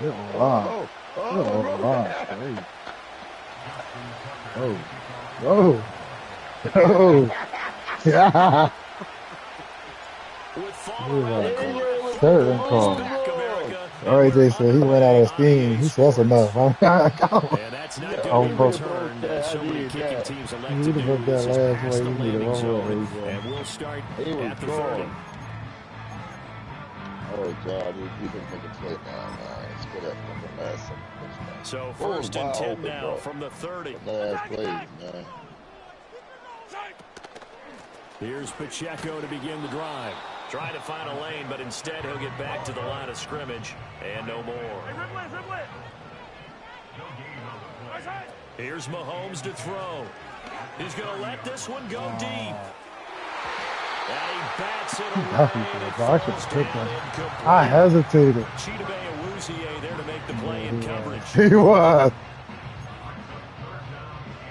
Good line. Oh, Good oh, bro. line. Crazy. Oh. Oh. Oh. Yeah. With fall around the corner, Certain football is call. back, America, and we're RJ said he went out underway of on steam. EA He said that's enough. Sports. I'm And that's not going to be on both. returned, as so many kicking teams He elect to would have do. booked that This is last past way. the He needed landing one more zone, AJ. and we'll start He was at the 30. gone. Oh, God, he didn't make a play now. It's good after the last second. So first and 10 now from the 30. Last plays, man. Here's Pacheco to begin the drive. Trying to find a lane, but instead he'll get back to the line of scrimmage and no more. Here's Mahomes to throw. He's going to let this one go deep. And he bats it away. I hesitated. Chiefs there to make the play in coverage. He was.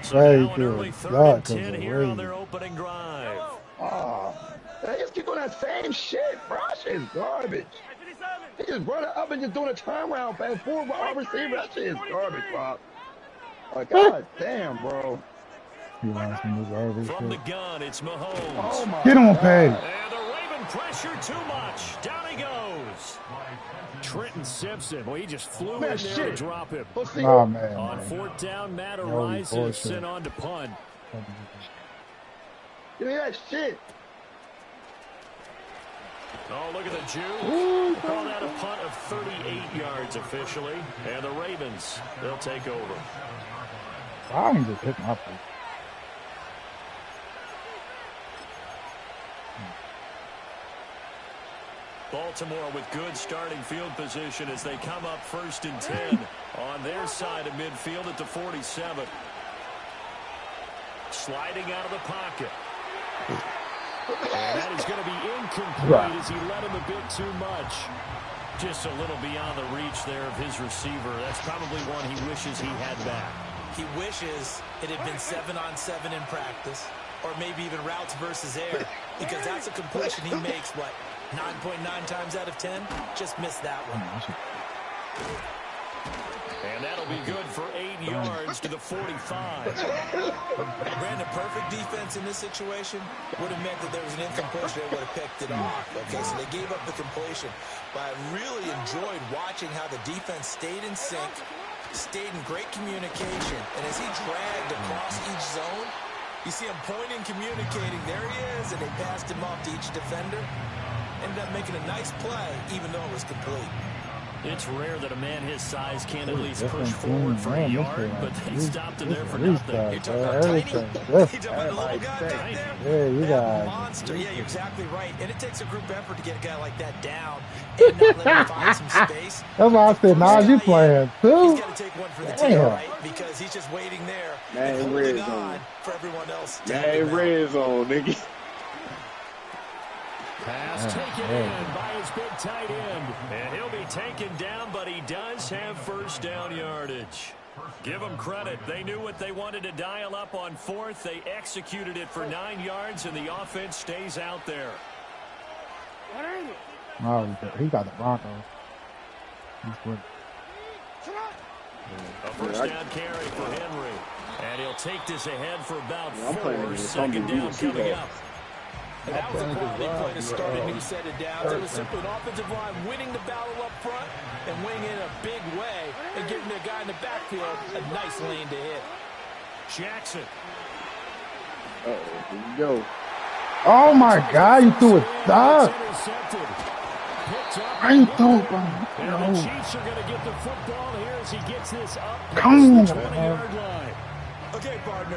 So now an early 3rd and 10 here on their opening drive. They just keep doing that same shit, bro. That shit is garbage. They just run it up and just doing a turnaround pass, 4 wide receiver. That shit is garbage, bro. Like, god damn, bro. From the gun, it's Mahomes. Oh my Get him, Patty. And the Raven pressure too much. Down he goes. Trenton Simpson, well, he just flew in there to drop him. Oh, man. On 4th down, Matt arises, sent on to punt. Give me that shit. Oh, look at the Jew. Call that a punt of 38 yards officially. And the Ravens, they'll take over. I can just hit my feet. Baltimore with good starting field position as they come up 1st and 10 on their side of midfield at the 47. Sliding out of the pocket. And that is going to be incomplete as he led him a bit too much. Just a little beyond the reach there of his receiver. That's probably one he wishes he had back. He wishes it had been 7-on-7 in practice, or maybe even routes versus air, because that's a completion he makes, what, 9.9 times out of 10? Just missed that one. And that'll be good for 8 yards to the 45. Brandon, perfect defense in this situation would have meant that there was an incompletion. They would have picked it off. Okay, so they gave up the completion. But I really enjoyed watching how the defense stayed in sync, stayed in great communication. And as he dragged across each zone, you see him pointing, communicating. There he is, and they passed him off to each defender. Ended up making a nice play, even though it was complete. It's rare that a man his size can at least push forward for a yard, but they stopped him there for nothing. You're talking about tiny? You're talking about the little guy back there? Yeah, you got monster. Yeah, you're exactly right. And it takes a group effort to get a guy like that down and not let him find some space. That's why I said, nah, you playing too. He's got to take one for the team, right? Because he's just waiting there and holding on for everyone else. Man, red zone, nigga. Pass taken in by his big tight end. And he'll be taken down, but he does have 1st down yardage. Give them credit. They knew what they wanted to dial up on 4th. They executed it for 9 yards, and the offense stays out there. Oh, he got the Broncos. He's good. A 1st down carry for Henry. And he'll take this ahead for about 4. 2nd down coming up. And that was a quality play to start a new set of downs. It was simply an offensive line winning the battle up front and winning in a big way and giving the guy in the backfield a nice lane to hit. Jackson. Here we go. Oh my God, you threw a stop. I ain't throw it. And the Chiefs are going to get the football here as he gets this up. Come on, 20-yard line. Okay, partner.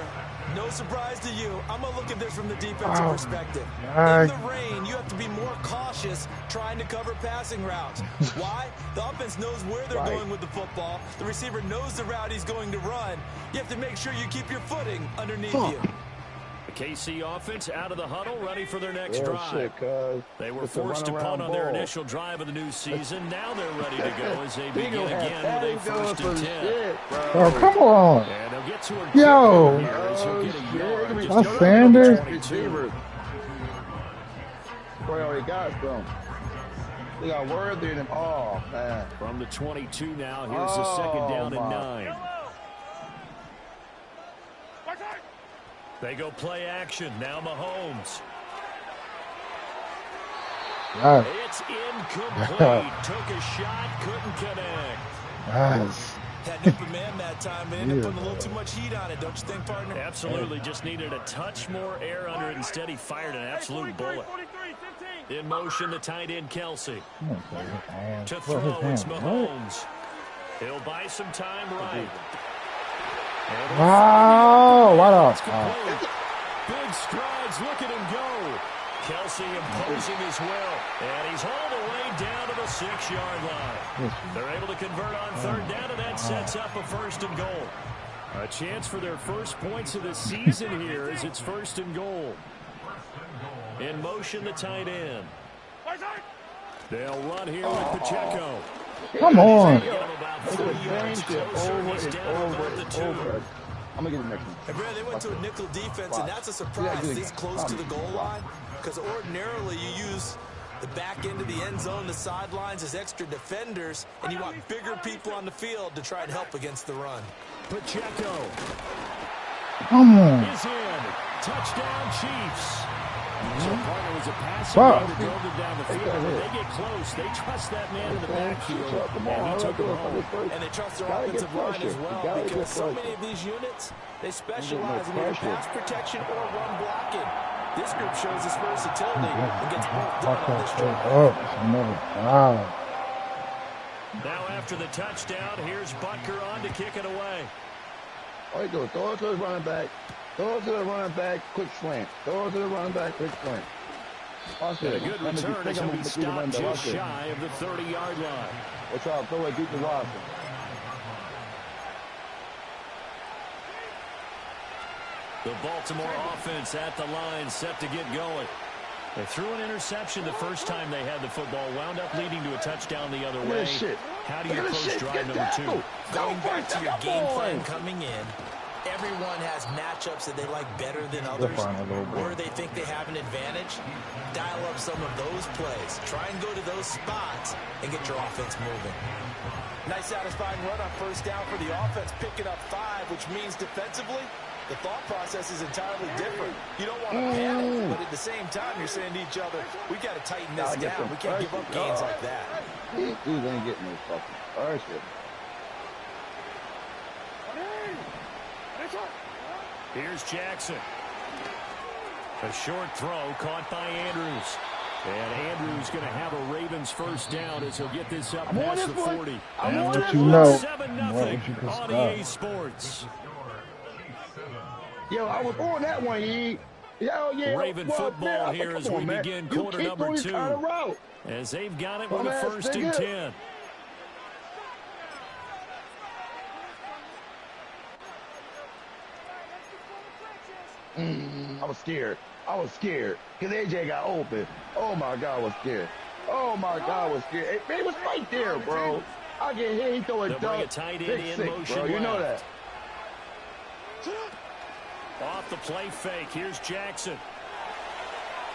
No surprise to you. I'm going to look at this from the defensive perspective. God. In the rain, you have to be more cautious trying to cover passing routes. Why? The offense knows where they're going with the football. The receiver knows the route he's going to run. You have to make sure you keep your footing underneath you. The KC offense out of the huddle, ready for their next drive. They were forced to punt on their initial drive of the new season. Now they're ready to go as they begin again with a 1st and 10. Oh, come on. And they'll get to a Yo. That's Sanders. Boy already got some. They got Worthy in them. Oh, man. From the 22 now, here's the second down and 9. They go play action. Now Mahomes. It's incomplete. Took a shot, couldn't connect. Yes. Had an open man that time, but ended up putting a little too much heat on it, don't you think, partner? Absolutely. Just needed a touch more air under it. Instead, he fired an absolute bullet. In motion, the tight end, Kelsey. To throw, it's Mahomes. He'll buy some time right. Wow. What up? Big strides. Look at him go. Kelsey imposing his will. And he's hauled away down to the 6-yard line. They're able to convert on third down, and that sets up a first and goal. A chance for their first points of the season here as it's first and goal. In motion, the tight end. They'll run here with Pacheco. Come on. I'm going to get the next one. And Brad, they went to a nickel defense, and that's a surprise this close to the goal line, because ordinarily you use the back end of the end zone, the sidelines as extra defenders, and you want bigger people on the field to try and help against the run. Pacheco. Come on. Is in. Touchdown, Chiefs. So partner was a passing guy that drove them down the field. When they get close, they trust that man in the backfield, and he took it home. And they trust their offensive line as well, because so many of these units, they specialize in either pass protection or run blocking. This group shows its versatility and gets both done on this drive. Now after the touchdown, here's Butker on to kick it away. All right, go. Throw it to the running back. Throw it to the running back, quick slant. Throw it to the running back, quick slant. A good return as he'll be stopped just shy of the 30-yard line. Watch out, throw it, keep the Watson. The Baltimore offense at the line, set to get going. They threw an interception the first time they had the football, wound up leading to a touchdown the other way. How do you approach drive number 2? Going back to your game plan coming in, everyone has matchups that they like better than others, or they think they have an advantage. Dial up some of those plays. Try and go to those spots and get your offense moving. Nice satisfying run on first down for the offense, picking up 5, which means defensively, the thought process is entirely different. You don't want to panic, but at the same time, you're saying to each other, we got to tighten this down. We can't give up gains like that. These dudes ain't getting no fucking pressure. Here's Jackson. A short throw caught by Andrews. And Andrews going to have a Ravens first down as he'll get this up past the 40. After 7-0 on EA Sports. Yo, I was on that one, Yee. Yo, yeah. Raven football here as we begin quarter number 2. As they've got it with a first and 10. I was scared. I was scared because AJ got open. Oh my God, I was scared. Oh my God, I was scared. It was right there, bro. I get hit. He throw a dunk. Six, bro. You know that. Off the play fake. Here's Jackson.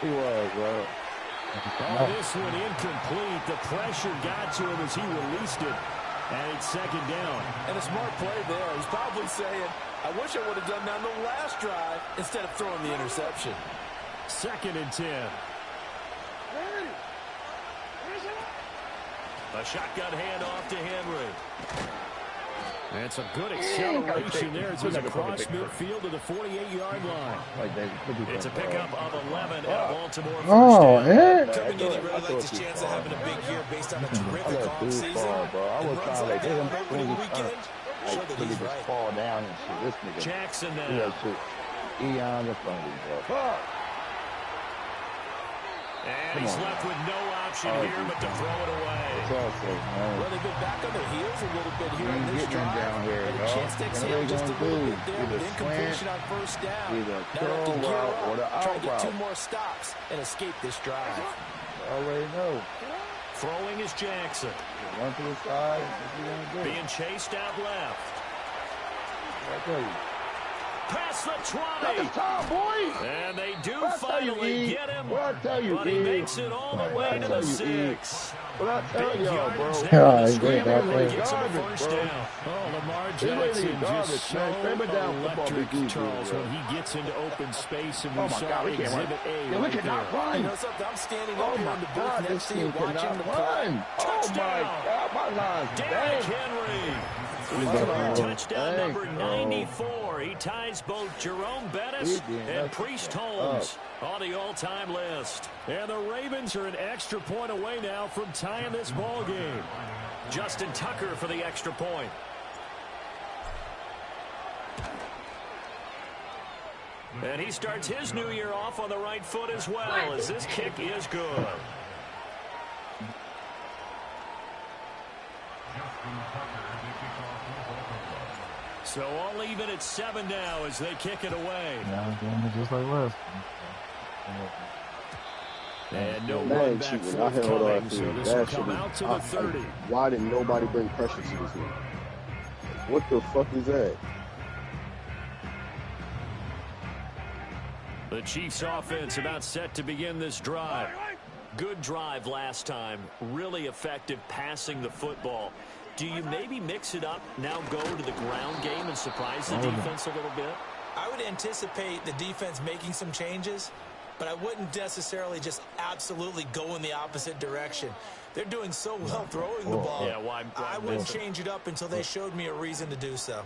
He was, bro. Oh, this one incomplete. The pressure got to him as he released it. And it's second down. And a smart play there. He's probably saying, I wish I would have done that on the last drive instead of throwing the interception. Second and 10. A shotgun handoff to Henry. That's a good acceleration there. It's across midfield to the 48-yard line. It's a pickup of 11 at Baltimore. Oh, yeah. Coming in, he really likes his chance of having a big year based on a terrific offseason. I was trying to get him opening weekend. Show that he's right. Fall down and shit. This nigga. Jackson now. Eon the funny, bro. And he's left with no option here but to throw it away. Well, they've been back on their heels a little bit here on this drive. Down here, and a chance to exhale just a little bit there with incompletion on first down. Now they have to gear up, try to get 2 more stops and escape this drive. I already know. Throwing is Jackson. Run to the side. Being chased out left. I tell you. past the 20. That's time, boy. And they do What I tell you, finally E? get him. What I tell you, But he E? makes it all the way to the 6. What I tell Big y'all, bro. yardage there Yeah, to the he did scramble, that he gets him a garbage, first bro. down. Oh, Lamar This lady Jackson garbage, just so man. Cram it down, football electric, big Charles, bro. when he gets into open space, and we Oh, my saw God, we can't run. Exhibit A Yeah, we right cannot there. run. You know something? I'm standing Oh, up here my in the booth God, next this to you team watching cannot the play. run. Oh, my God, my line's Derrick dang. Henry with My career line's touchdown dang, number bro. 94. He ties both Jerome Bettis and Priest Holmes on the all-time list. And the Ravens are an extra point away now from tying this ball game. Justin Tucker for the extra point. And he starts his new year off on the right foot as well, as this kick is good. So all even at 7 now as they kick it away. Yeah, doing it just like last. And no Man, run back cheating. I held forthcoming, on so to this will that come out to the 30. Why didn't nobody bring pressure to this game? What the fuck is that? The Chiefs offense about set to begin this drive. Good drive last time. Really effective passing the football. Do you maybe mix it up, now go to the ground game and surprise the defense a little bit? I would anticipate the defense making some changes, but I wouldn't necessarily just absolutely go in the opposite direction. They're doing so well throwing the ball. Yeah, why I wouldn't change it up until they showed me a reason to do so.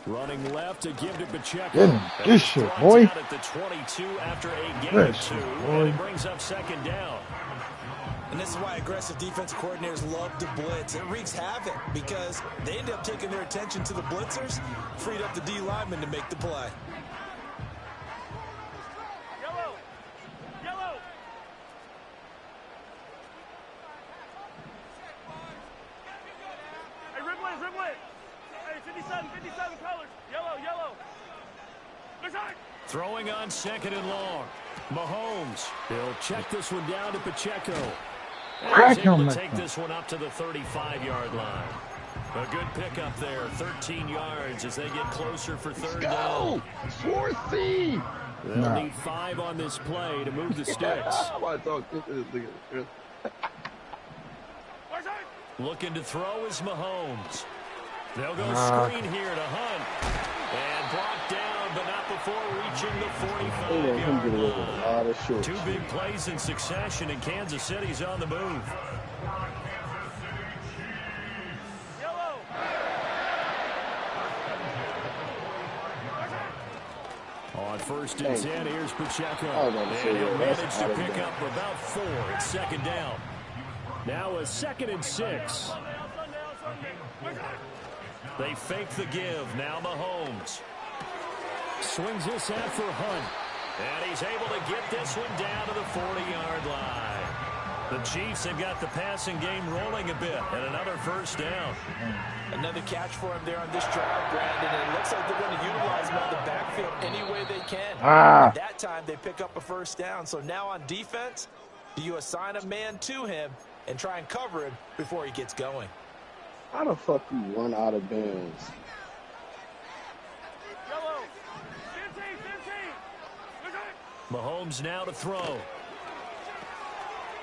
Running left to give to Pacheco. Get him. Good shit, boy. Out at the 22 after a gain Good of 2, shit, boy. and it brings up second down. And this is why aggressive defensive coordinators love to blitz. It wreaks havoc because they end up taking their attention to the blitzers, freed up the D lineman to make the play. Yellow. Yellow. Hey, Riblet. Hey, 57 colors. Yellow. Throwing on second and long. Mahomes. He'll check this one down to Pacheco. And he's able to take this one up to the 35-yard line. A good pickup there. 13 yards as they get closer for third down. Go! 4C! They'll need 5 on this play to move the sticks. Looking to throw is Mahomes. They'll go screen here to Hunt. And brought down, but not before reaching the 45-yard line. 2 big plays in succession, and Kansas City's on the move. On first and 10, here's Pacheco. And he'll manage to pick up about 4 at second down. Now a 2nd and 6. They fake the give. Now Mahomes. Swings this out for Hunt. And he's able to get this one down to the 40-yard line. The Chiefs have got the passing game rolling a bit. And another first down. Another catch for him there on this drive, Brandon. And it looks like they're going to utilize him on the backfield any way they can. At that time, they pick up a first down. So now on defense, do you assign a man to him and try and cover him before he gets going? How the fuck you run out of bounds? Mahomes now to throw.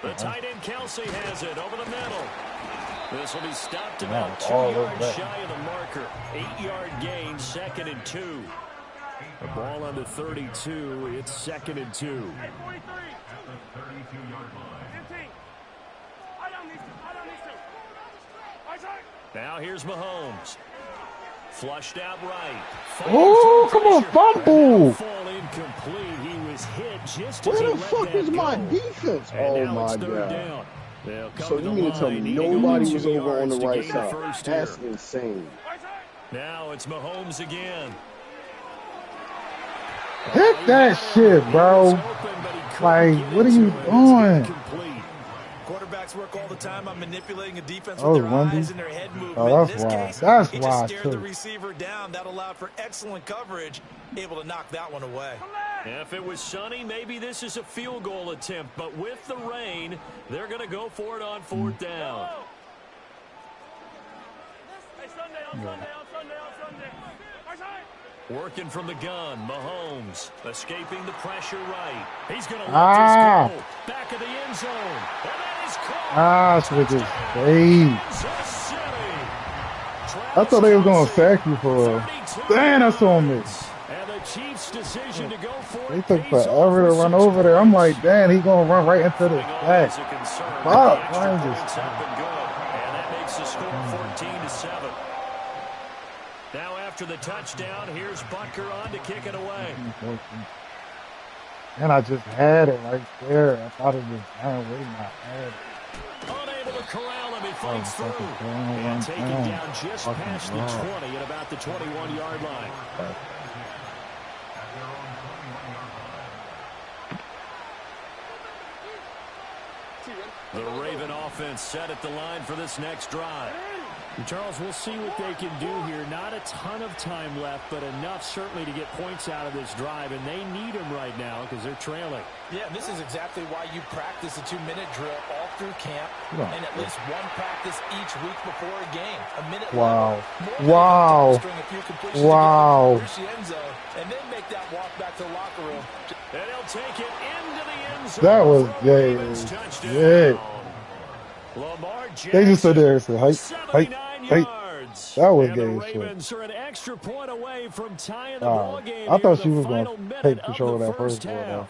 The tight end Kelsey has it over the middle. This will be stopped about 2 yards shy of the marker. 8-yard gain, 2nd and 2. The ball on the 32. It's 2nd and 2. Now here's Mahomes. Flushed out right. Oh, come on, fumble. Fall incomplete. He was hit just as Where he the let fuck that is my go. defense? And Oh now my it's third god. down. So you mean to tell me nobody was over on the right side? That's insane. Now it's Mahomes again. Hit that shit, bro. Like, what are you doing? Quarterbacks work all the time on manipulating a defense with their eyes and their head movement. Oh, In this case, that's he why. just stared the receiver down. That allowed for excellent coverage, able to knock that one away. If it was sunny, maybe this is a field goal attempt. But with the rain, they're going to go for it on 4th down. Working from the gun, Mahomes escaping the pressure right. He's going to let this go. Back of the end zone. And that is caught. Switches. Hey. I thought they was going to sack you for damn, that's on me. And the Chiefs' decision to go for They took forever to run over there. I'm like, damn, he's going to run right into the sack. Fuck, why is this? And that makes the score 14-7. Now after the touchdown, here's Butker on to kick it away. And I just had it right there. I thought it was down waiting. I had it. Unable to corral him, he fights through. And taken down just past the 20 at about the 21-yard line. The Raven offense set at the line for this next drive. Charles, we'll see what they can do here. Not a ton of time left, but enough certainly to get points out of this drive, and they need them right now because they're trailing. Yeah, this is exactly why you practice a 2-minute drill all through camp and at least one practice each week before a game. A minute wow. later, Wow. Wow. And then make that walk back to the locker room. And he'll take it into the end zone. That was gay. Yeah. They just stood there and said, hey. That was gay as shit. Are an extra point away from tying the ball game. I thought she was going to take control of that first ball.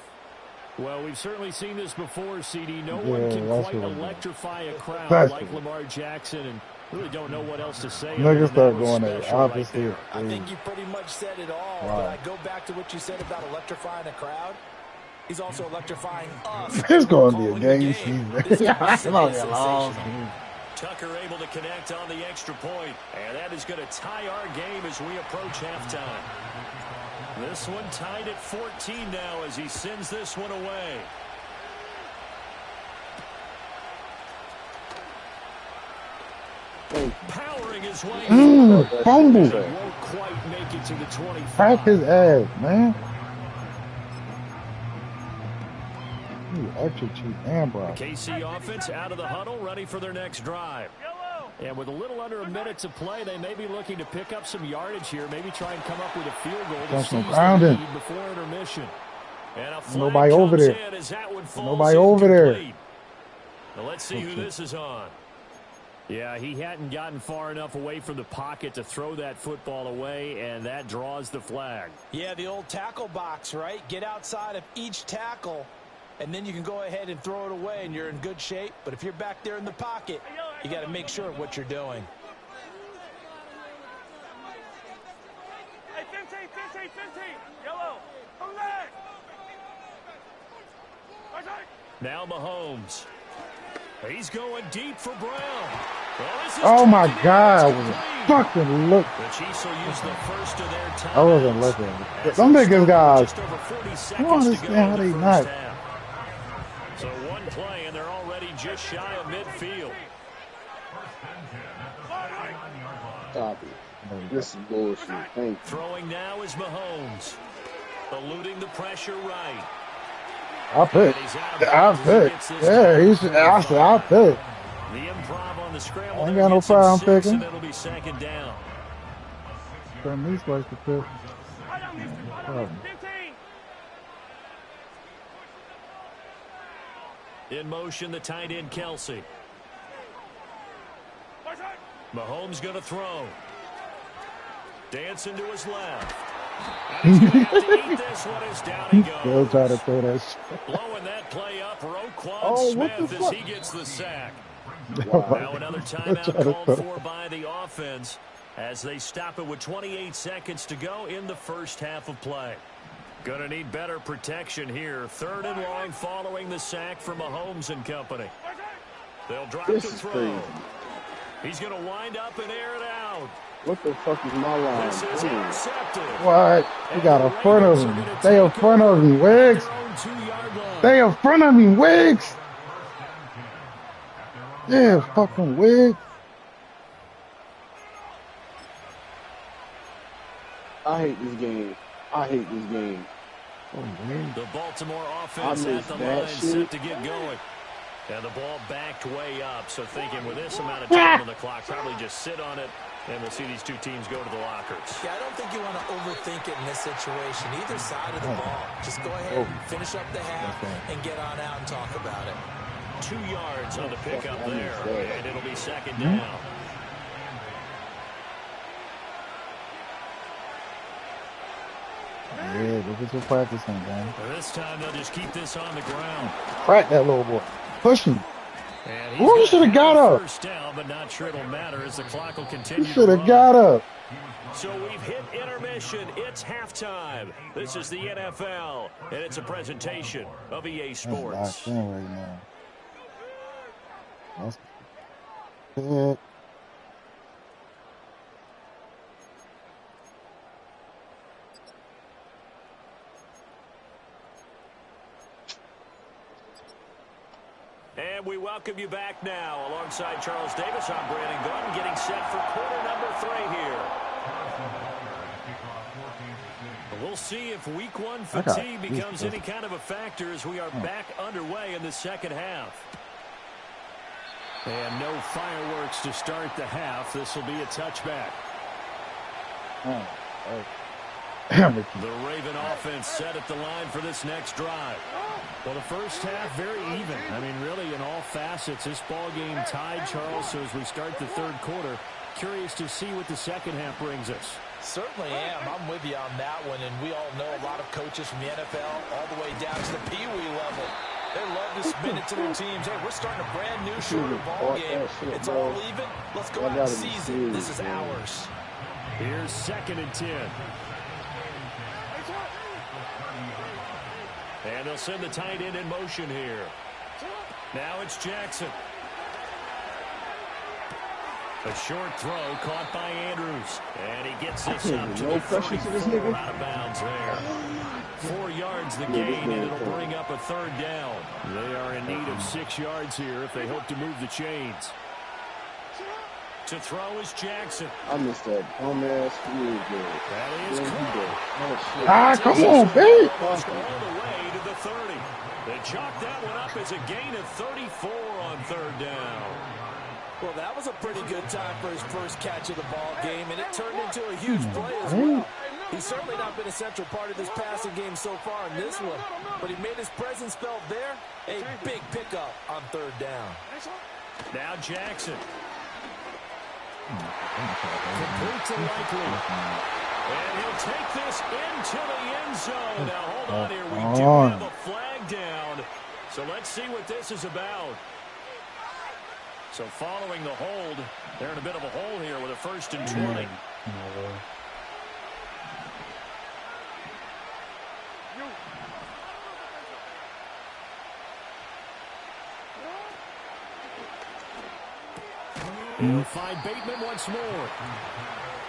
Well, we've certainly seen this before, CD. No one can quite electrify a crowd like Lamar Jackson, and really don't know what else to say. Niggas start going at opposite. I think you pretty much said it all, but I go back to what you said about electrifying a crowd. He's also electrifying us. It's going to be a game season. It's going to be a long season. Tucker able to connect on the extra point, and that is going to tie our game as we approach halftime. This one tied at 14 now as he sends this one away. Powering his way. Fumble. Won't quite make it to the 25. Crack his ass, man. Extra cheap and bro. KC offense out of the huddle, ready for their next drive. And with a little under a minute to play, they may be looking to pick up some yardage here, maybe try and come up with a field goal to seize the lead before intermission. And a flag nobody over there. Nobody over there. Now let's see who this is on. Yeah, he hadn't gotten far enough away from the pocket to throw that football away, and that draws the flag. Yeah, the old tackle box, right? Get outside of each tackle, and then you can go ahead and throw it away, and you're in good shape. But if you're back there in the pocket, you got to make sure of what you're doing. Hey, 15, yellow, come back. Now Mahomes. He's going deep for Brown. Oh my God! I was fucking look. The Chiefs will use the first of their time. I wasn't looking. Some niggas guys. I don't understand how they not. So one play and they're already just shy of midfield. Stop it. This is bullshit. Thank you. Throwing now is Mahomes. Eluding the pressure right. I'll pick. Yeah, he should. I said, I'll pick. The improv on the scramble. I ain't got no problem picking. It'll be second down. From these guys to pick. In motion, the tight end Kelsey. Mahomes going to throw. Dancing to his left. And he's going to have to eat this one as down he goes. Still trying to throw that shit. Blowing that play up, Roquan Smith as he gets the sack. Wow. Now another timeout called for by the offense as they stop it with 28 seconds to go in the first half of play. Going to need better protection here. 3rd and long following the sack from Mahomes and company. They'll drop the throw. Crazy. He's going to wind up and air it out. What the fuck is my line? This is intercepted. What? They got in front of him. They in front of me, Wiggs. They in front of me, Wiggs. Yeah, fucking Wiggs. I hate this game. I hate this game. The Baltimore offense at the line set to get going. And the ball backed way up, so thinking with this amount of time on the clock, probably just sit on it And we'll see these two teams go to the lockers. Yeah, I don't think you want to overthink it in this situation. Either side of the ball. Just go ahead, finish up the half, and get on out and talk about it. 2 yards on the pickup there, and it'll be second down. Yeah, look at your practicing, man. This time they'll just keep this on the ground. Crack that little boy. Push him. Ooh, you should have got up. First down, but not sure it'll matter as the clock will continue. You should have got up. So we've hit intermission. It's halftime. This is the NFL, and it's a presentation of EA Sports. That's locked in right now. That's good. And we welcome you back now. Alongside Charles Davis, I'm Brandon Gordon, getting set for quarter number 3 here. We'll see if week 1 fatigue becomes any kind of a factor as we are back underway in the second half. And no fireworks to start the half. This will be a touchback. The Raven offense set at the line for this next drive. Well, the first half, very even. I mean, really, in all facets, this ball game tied, Charles. So as we start the third quarter, curious to see what the second half brings us. Certainly am. I'm with you on that one. And we all know a lot of coaches from the NFL all the way down to the Pee Wee level. They love to spin it to their teams. Hey, we're starting a brand new shorter ball game. It's all even. Let's go out and seize it. This is ours. Here's 2nd and 10. And they'll send the tight end in motion here. Now it's Jackson. A short throw caught by Andrews. And he gets this up to the 34 out of bounds there. 4 yards the gain, and it'll bring up a third down. They are in need of 6 yards here if they hope to move the chains. To throw is Jackson. I missed that dumbass field goal. That is cool. Come on, babe. All the way to the 30. They chalked that one up as a gain of 34 on third down. Well, that was a pretty good time for his first catch of the ball game, and it turned into a huge play as well. He's certainly not been a central part of this passing game so far in this one, but he made his presence felt there. A big pickup on third down. Now Jackson. Complete to Likely. And he'll take this into the end zone. Now, hold on here. We do have a flag down. So let's see what this is about. So following the hold, they're in a bit of a hole here with a 1st and 20. He'll find Bateman once more.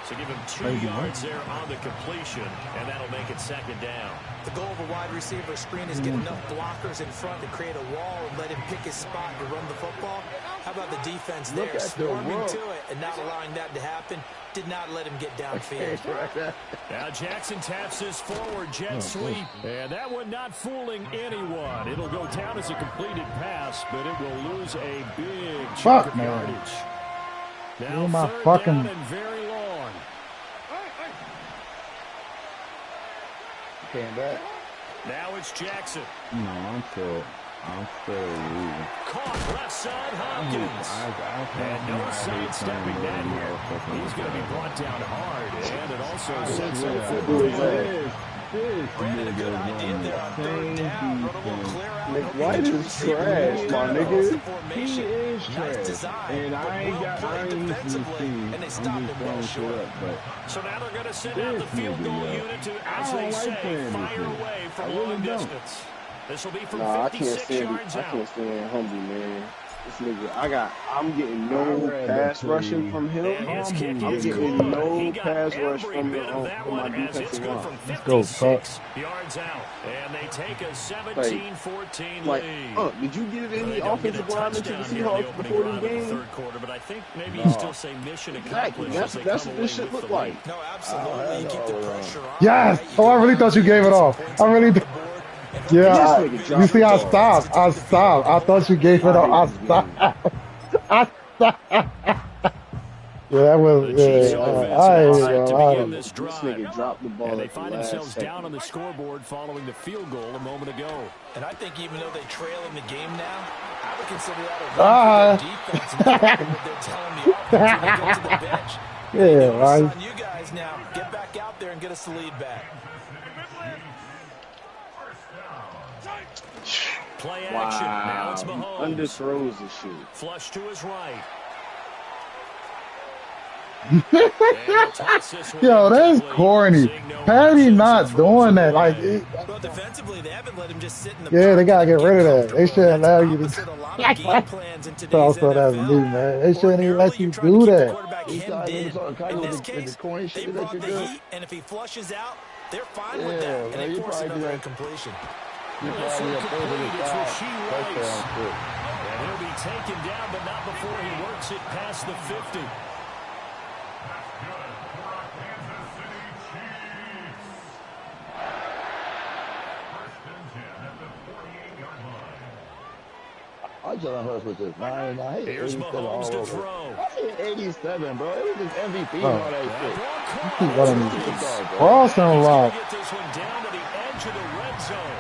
So give him 2 yards there on the completion, and that'll make it 2nd down. The goal of a wide receiver screen is get enough blockers in front to create a wall and let him pick his spot to run the football. How about the defense there, swarming to it and not allowing that to happen? Did not let him get downfield. Now Jackson taps this forward jet sweep, and that one not fooling anyone. It'll go down as a completed pass, but it will lose a big chunk of yardage. Now my third fucking down and very long. Came back. Now it's Jackson. No, I'm still losing. Caught left side Hopkins. And no sidestepping that here. He's going to be brought down hard, and it also sets up for Brandon, a good idea there on third down. Run a little clear out. McWhite is trash, my nigga. He is trash. And I ain't defensively, and they stopped him well short. So now they're going to send out the field goal unit to, as they say, fire away from long distance. This will be from 56 yards out. I can't stand Humvee, man. This nigga, I'm getting no pass rushing from him. I'm getting no pass rush from my defensive line. Let's go, Puck. Yards out, and they take a 17-14 lead. Did you give any offensive linemen to the Seahawks before this game? Third quarter, but I think maybe you still say mission accomplished. That's what this shit look like. No, absolutely. You keep the pressure on. Yes. Oh, I really thought you gave it off. I really did. Yeah, you see, I stopped. I thought you gave it up. I stopped. Yeah, that was, The Chiefs yeah. offense I now ain't set to gonna begin lie. this This drive. nigga dropped the ball And they at the find last themselves down on second. the scoreboard following the field goal a moment ago. And I think even though they trail in the game now, I would consider that a win for Ah. their defense now. What they're telling the offense when they go to the bench. Yeah, Hey, the onus right. on you guys now. Get back out there and get us the lead back. Play action. Now it's Wow. Mahomes. Underthrows the shit. Flush to his right. Yo, that's corny. Patty not doing that. Like, Well, defensively, they haven't let him just sit in the yeah, they gotta get rid of that. They comfortable. shouldn't That's allow you opposite a lot of to. game plans in today's Also, that's me, NFL. man. They shouldn't even Ordinarily, let you you're trying to do keep the that. quarterback These hemmed guys in. even talking kind In of this with the case, corny they shit that brought you the do. heat, and if he flushes out, they're fine with Yeah, that, and man, they you force probably do another that. incompletion. You This probably one opposed to complete. the It's side. Rasheed Rice. Touchdown shit. And he'll be taken down, but not before he works it past the 50. I Jalen Hurts with this 99. Here's Mahomes to throw. I mean 87, bro. It was just MVP and Oh. all that shit. You keep letting me Bro. cross and He's going rock. to get this one down to the edge of the red zone.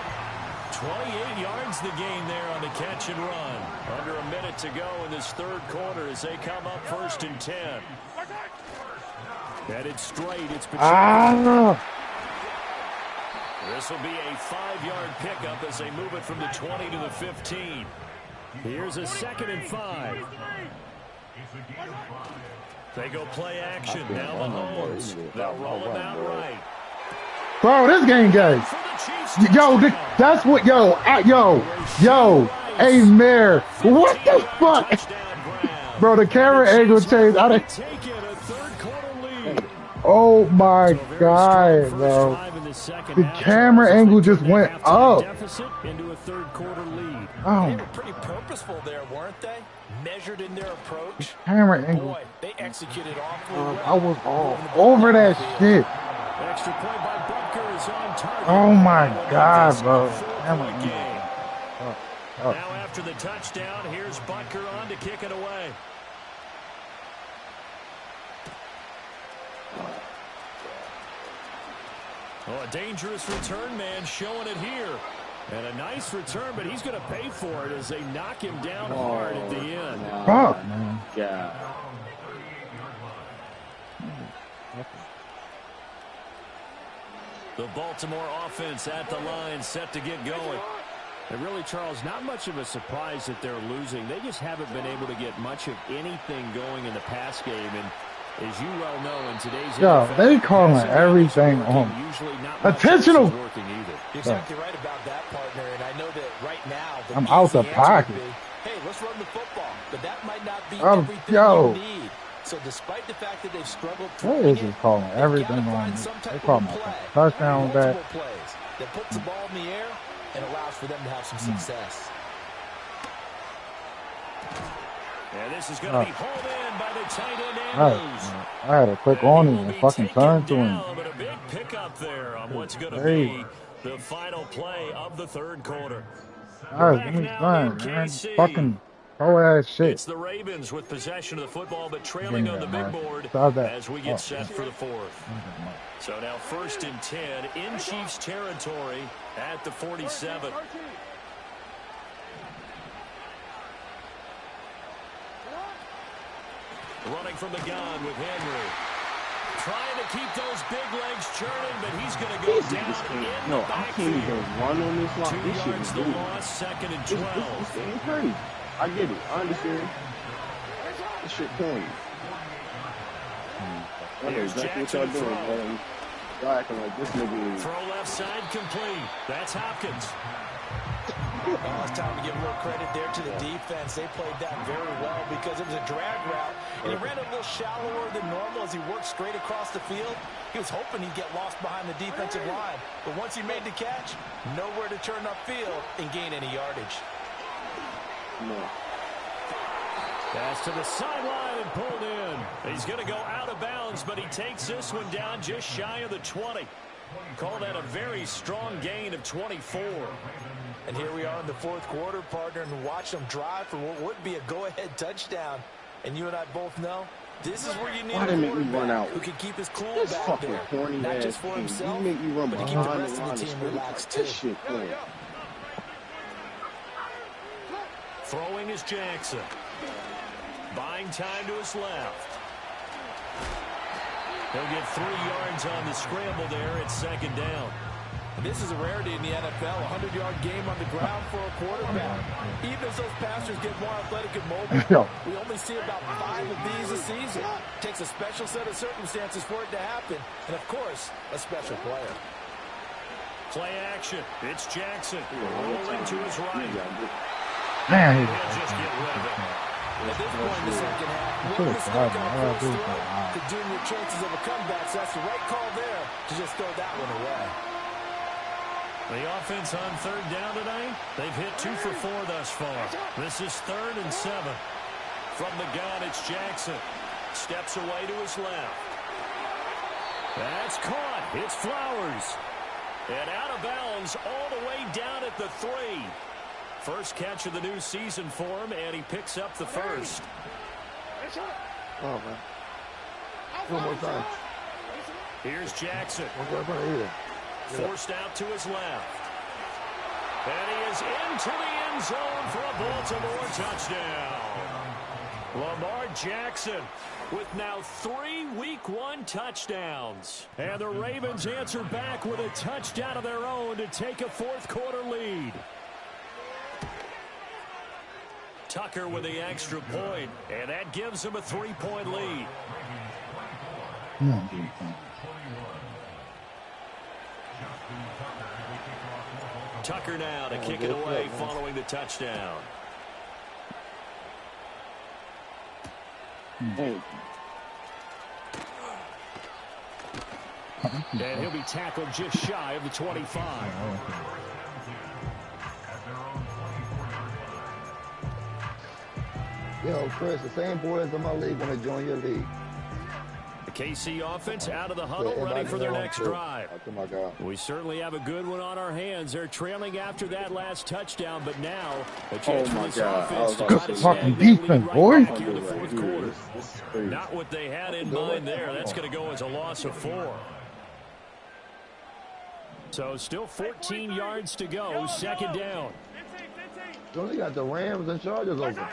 28 yards the gain there on the catch and run. Under a minute to go in this third quarter as they come up 1st and 10. Headed straight. It's Pacheco. Ah. This will be a 5-yard pickup as they move it from the 20 to the 15. Here's a 2nd and 5. They go play action. Now Mahomes. They'll roll him out right. Bro, this game gay. For the Chiefs. Yo, that's what, yo, hey, Mayor, what the fuck? Bro, the camera angle changed. Taking a third-quarter lead. Oh my God, bro. The camera angle just went up. Deficit into a third-quarter lead. They Oh, were pretty purposeful there, weren't they? Measured in their approach. camera angle. Boy, they executed awfully well. I was all over that shit. Extra point by Butker is on target. Oh my God, bro. Camera Four-point angle. game. Oh. Now after the touchdown, here's Butker on to kick it away. Oh, a dangerous return man showing it here. And a nice return, but he's going to pay for it as they knock him down hard at the end. Fuck, man. Yeah. The Baltimore offense at the line, set to get going. And really, Charles, not much of a surprise that they're losing. They just haven't been able to get much of anything going in the pass game. And as you well know, in today's Yo, NFL, they calling passing everything working, on. usually not much Attentional. else is working either. You're exactly right about that, partner. And I know that right now, the I'm out the easy answer pocket. would be, hey, let's run the football. But that might not be Oh, everything yo. you need. So despite the fact that they've struggled They throwing is it, just calling they've everything gotta on find me. some They type call of my play, touchdown back. multiple plays that puts the ball in the air and allows for them to have some success. And this is going to be hauled in by the tight end Andrews. I had to click And on he him will and be fucking taken turn to him. down, but a big pickup there on what's going to Hey. be the final play of the third quarter. All right, Back give me now fun, in man. KC. Fucking throw ass shit. It's the Ravens with possession of the football, but trailing Give me on the that, big Mark. board Stop that. as we get Oh. set for the fourth. So now 1st and 10 in Chiefs territory at the 47. Running from the gun with Henry. Trying to keep those big legs churning, but he's going to go down in No, the I can't even backfield. run on this line. 2 This shit yards is the weird. loss, 2nd and This 12. ain't crazy. I get it. I understand. This shit corny. I know Here's exactly what Jackson y'all to doing, throw. man. Y'all acting like this nigga is. Throw left side complete. That's Hopkins. Oh, it's time to give a little credit there to the defense. They played that very well because it was a drag route, and he ran a little shallower than normal as he worked straight across the field. He was hoping he'd get lost behind the defensive line, but once he made the catch, nowhere to turn upfield and gain any yardage. No. Pass to the sideline and pulled in. He's going to go out of bounds, but he takes this one down just shy of the 20. Call that a very strong gain of 24. And here we are in the fourth quarter, partner, and watch them drive for what would be a go-ahead touchdown. And you and I both know This is where you need Why they make me run out? who can keep his cool This back fucking there. corny Not ass just for thing. himself, You make me run but to keep the behind rest the of line the of team scrimmage. relaxed This too. shit corny. Throwing is Jackson. Buying time to his left. He'll get 3 yards on the scramble there at second down. And this is a rarity in the NFL, a 100-yard game on the ground for a quarterback. Even as those passers get more athletic and mobile, we only see about 5 of these a season. It takes a special set of circumstances for it to happen, and of course, a special player. Play action. It's Jackson rolling to his right. Man, He'll just get rid of it. At this point in the second half, one mistake on a first throw could doom your chances of a comeback, so that's the right call there to just throw that one away. The offense on third down tonight, they've hit 2 for 4 thus far. This is 3rd and 7. From the gun, it's Jackson. Steps away to his left. That's caught. It's Flowers. And out of bounds all the way down at the 3. First catch of the new season for him, and he picks up the first. Oh, man. One more time. Here's Jackson. Here. Forced out to his left. And he is into the end zone for a Baltimore touchdown. Lamar Jackson with now 3 Week 1 touchdowns. And the Ravens answer back with a touchdown of their own to take a 4th quarter lead. Tucker with the extra point, and that gives him a 3-point lead. Tucker now to kick it away following the touchdown. And he'll be tackled just shy of the 25. Yo, Chris, the same boys in my league want to join your league. The KC offense out of the huddle, ready for their next drive. Oh, my God. We certainly have a good one on our hands. They're trailing after that last touchdown, but now a chance for this offense to try to fucking snag that defense, lead boy. right back here in the 4th quarter. Not what they had in mind there. That's going to go as a loss of 4. So still 14 yards to go. Second down. You only got the Rams and Chargers open.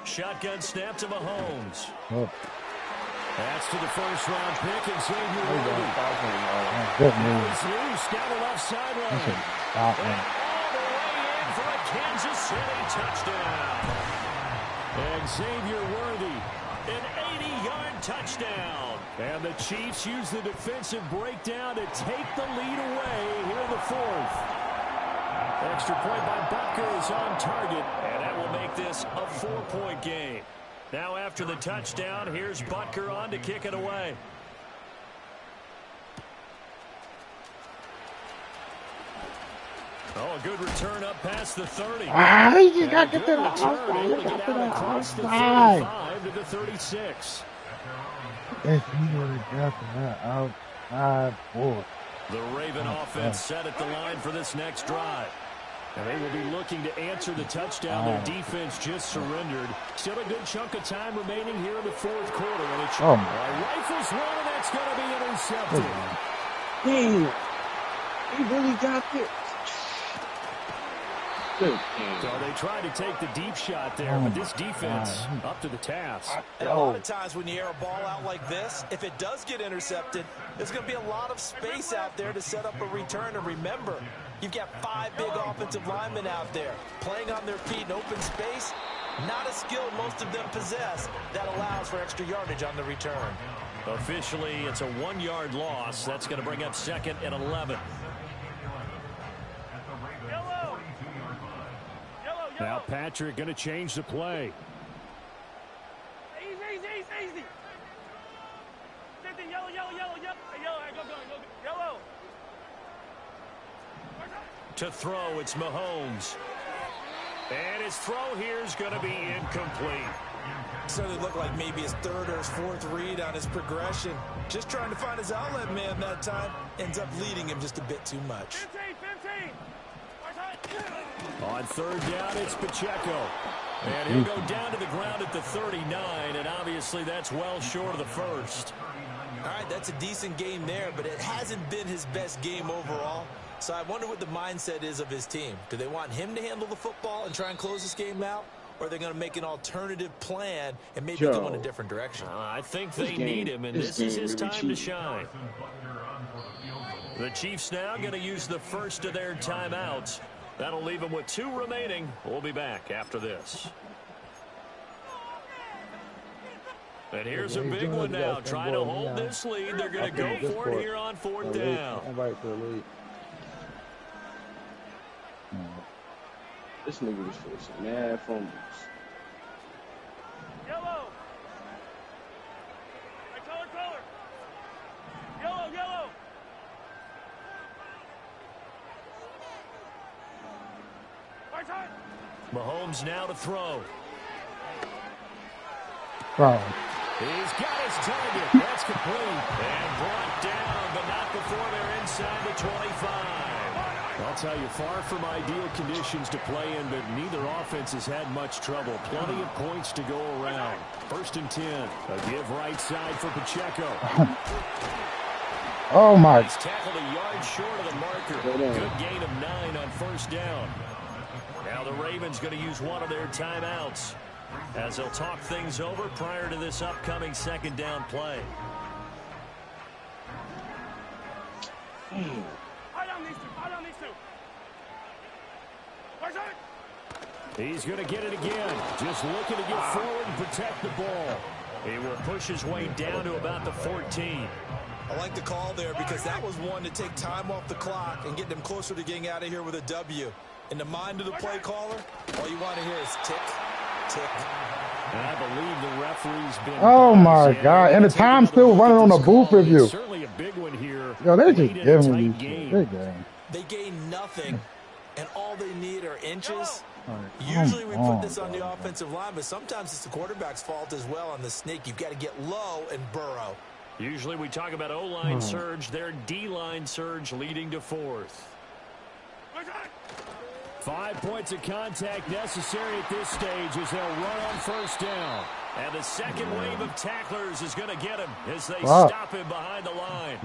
Shotgun snap to Mahomes. Oh. That's to the first-round pick, and Xavier Worthy. Good move. He's loose down the left sideline. Stop And him. all the way in for a Kansas City touchdown. And Xavier Worthy, an 80-yard touchdown. And the Chiefs use the defensive breakdown to take the lead away here in the 4th. Extra point by Butker is on target, and that will make this a 4-point game. Now after the touchdown, here's Butker on to kick it away. Oh, a good return up past the 30. You got to get to the outside. outside. You got to the Across the outside. 35 to the 36. If you would have got to that outside, boy. The Raven offense set at the line for this next drive. And they will be looking to answer the touchdown their defense just surrendered. Still a good chunk of time remaining here in the 4th quarter. And it's rifles one, and that's going to be intercepted. Damn. He really got it. So they tried to take the deep shot there, but this defense up to the task. And a lot of times when you air a ball out like this, if it does get intercepted, there's going to be a lot of space out there to set up a return. And remember, you've got 5 big offensive linemen out there playing on their feet in open space. Not a skill most of them possess that allows for extra yardage on the return. Officially, it's a 1-yard loss. That's going to bring up 2nd and 11. Now Patrick going to change the play. Easy. Yellow. Yellow. To throw, it's Mahomes. And his throw here is going to be incomplete. Certainly looked like maybe his 3rd or his 4th read on his progression. Just trying to find his outlet man that time. Ends up leading him just a bit too much. 15. On 3rd down, it's Pacheco. And he'll go down to the ground at the 39, and obviously that's well short of the first. All right, that's a decent game there, but it hasn't been his best game overall. So I wonder what the mindset is of his team. Do they want him to handle the football and try and close this game out? Or are they going to make an alternative plan and maybe go in a different direction? I think they need him, and this is his time to shine. The Chiefs now going to use the first of their timeouts. That'll leave them with 2 remaining. We'll be back after this. And here's a big one now. Trying to hold this lead. They're going to go for it here on 4th down. Invite to the league. This nigga was facing mad fumbles. Yellow. Hey, color. Yellow. Right side. Mahomes now to throw. Bro. He's got his target. That's complete. And brought down, but not before they're inside the 25. I'll tell you, far from ideal conditions to play in, but neither offense has had much trouble. Plenty of points to go around. 1st and 10. A give right side for Pacheco. Oh, my. He's tackled a yard short of the marker. Good gain of 9 on 1st down. Now the Ravens going to use one of their timeouts as they'll talk things over prior to this upcoming 2nd down play. He's going to get it again. Just looking to get forward and protect the ball. He will push his way down to about the 14. I like the call there because that was one to take time off the clock and get them closer to getting out of here with a W. In the mind of the play caller, all you want to hear is tick, tick. And I believe the referee's been... Oh, my God. And the time's still running on the booth review. Certainly a big one here. Yo, they just giving me these shit. They gain nothing, and all they need are inches. Usually we put this on the offensive line, but sometimes it's the quarterback's fault as well on the sneak. You've got to get low and burrow. Usually we talk about O-line surge, their D-line surge leading to 4th. 5 points of contact necessary at this stage as they'll run on 1st down. And the second wave of tacklers is going to get him as they stop him behind the line.